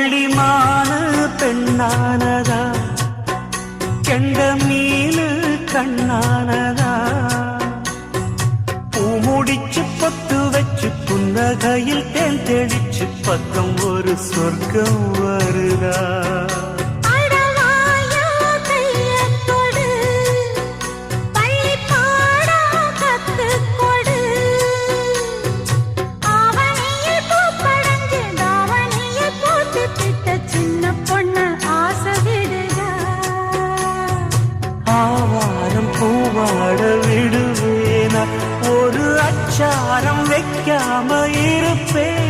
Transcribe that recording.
புள்ளிமானு பெண்ணானதா, கெண்ட மீனு கண்ணானதா, பூமுடிச்சு பொட்டு வச்சு புன்னகையில் தேன் தெளிச்சு பக்கம் ஒரு சொர்க்கம் வருதா. ஆவாரம் பூவாட விடுவேனா, ஒரு அச்சாரம் வைக்காம இருப்பேன்.